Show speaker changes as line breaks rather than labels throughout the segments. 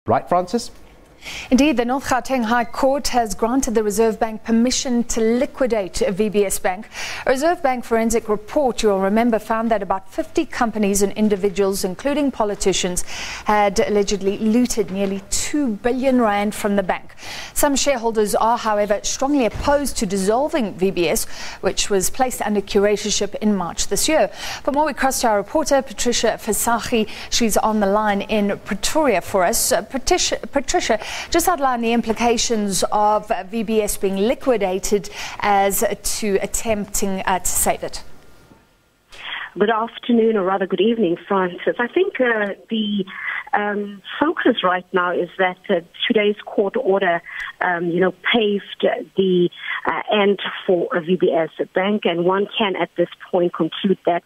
Right, Francis?
Indeed, the North Gauteng High Court has granted the Reserve Bank permission to liquidate VBS Bank. A Reserve Bank forensic report, you'll remember, found that about 50 companies and individuals, including politicians, had allegedly looted nearly 2 billion rand from the bank. Some shareholders are, however, strongly opposed to dissolving VBS, which was placed under curatorship in March this year. For more, we cross to our reporter, Patricia Visagie. She's on the line in Pretoria for us. Patricia, just outline the implications of VBS being liquidated as to attempting to save it.
Good afternoon, or rather good evening, Francis. I think the focus right now is that today's court order, paved the end for a VBS Bank, and one can at this point conclude that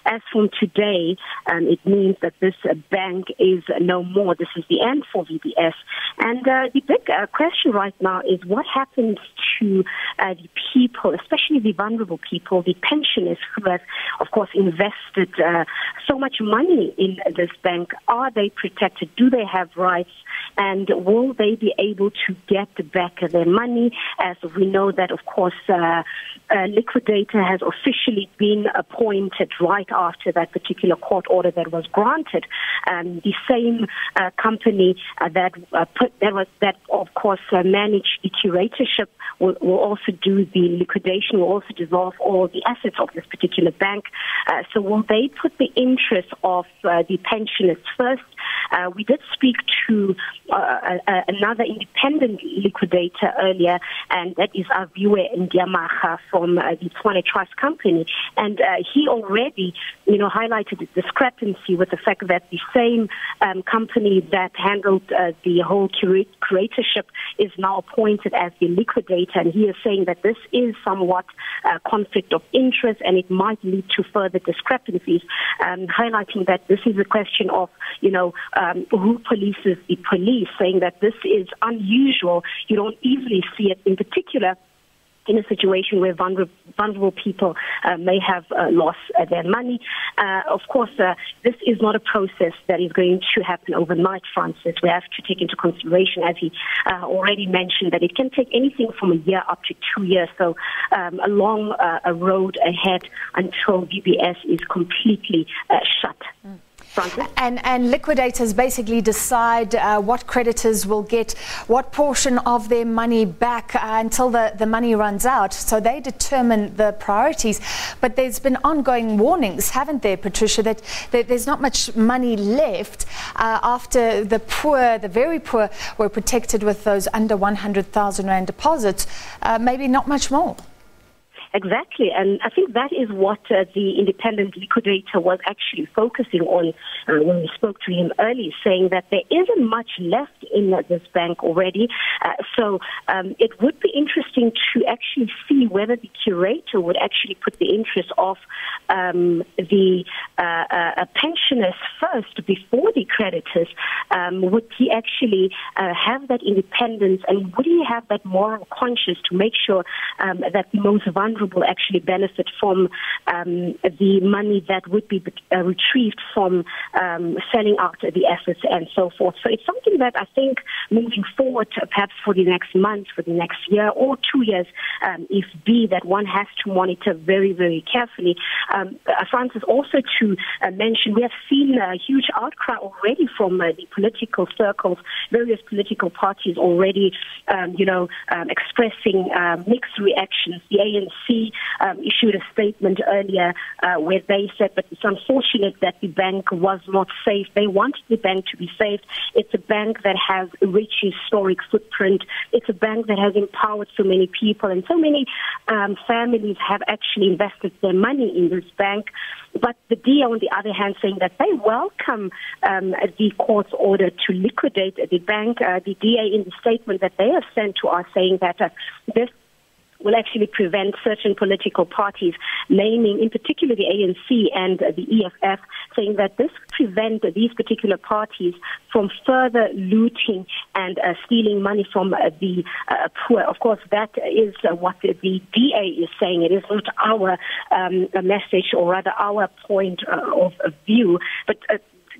as from today, it means that this bank is no more. This is the end for VBS. And the big question right now is what happens to the people, especially the vulnerable people, the pensioners who have, of course, invested so much money in this bank. Are they protected? Do they have rights? And will they be able to get back their money? As we know that, of course, a liquidator has officially been appointed right after that particular court order that was granted. The same company that of course managed the curatorship will also do the liquidation, will also dissolve all the assets of this particular bank. So will they put the interests of the pensioners first? We did speak to another independent liquidator earlier, and that is Aviwe Ndiamaga from the Tshwane Trust Company. And he already, highlighted the discrepancy with the fact that the same company that handled the whole curatorship is now appointed as the liquidator. And he is saying that this is somewhat conflict of interest, and it might lead to further discrepancies, highlighting that this is a question of, who polices the police, saying that this is unusual. You don't easily see it, in particular in a situation where vulnerable people may have lost their money. Of course, this is not a process that is going to happen overnight, Francis. We have to take into consideration, as he already mentioned, that it can take anything from a year up to 2 years. So a long road ahead until VBS is completely shut.
And liquidators basically decide what creditors will get what portion of their money back until the money runs out. So they determine the priorities. But there's been ongoing warnings, haven't there, Patricia, that there's not much money left after the poor, the very poor, were protected with those under 100,000 Rand deposits, maybe not much more.
Exactly, and I think that is what the independent liquidator was actually focusing on when we spoke to him early, saying that there isn't much left in this bank already. So it would be interesting to actually see whether the curator would actually put the interest of the pensioners first before the creditors. Would he actually have that independence, and would he have that moral conscience to make sure that the most vulnerable will actually benefit from the money that would be retrieved from selling out the assets and so forth. So it's something that I think moving forward, perhaps for the next month, for the next year or 2 years, if be that one has to monitor very, very carefully. Francis, also to mention, we have seen a huge outcry already from the political circles, various political parties already, expressing mixed reactions. The ANC issued a statement earlier where they said that it's unfortunate that the bank was not safe. They wanted the bank to be safe. It's a bank that has a rich historic footprint. It's a bank that has empowered so many people, and so many families have actually invested their money in this bank. But the DA, on the other hand, saying that they welcome the court's order to liquidate the bank. The DA, in the statement that they have sent to us, saying that this will actually prevent certain political parties, naming in particular the ANC and the EFF, saying that this prevent these particular parties from further looting and stealing money from the poor. Of course, that is what the DA is saying. It is not our message, or rather our point of view, but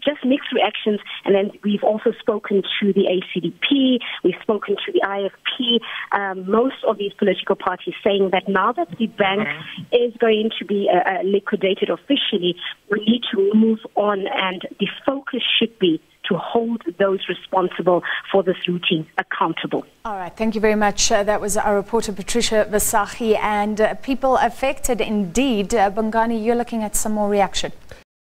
just mixed reactions. And then we've also spoken to the ACDP, we've spoken to the IFP, most of these political parties saying that now that the bank is going to be liquidated officially, we need to move on, and the focus should be to hold those responsible for this routine accountable.
All right, thank you very much. That was our reporter Patricia Visagie, and people affected indeed. Bongani, you're looking at some more reaction.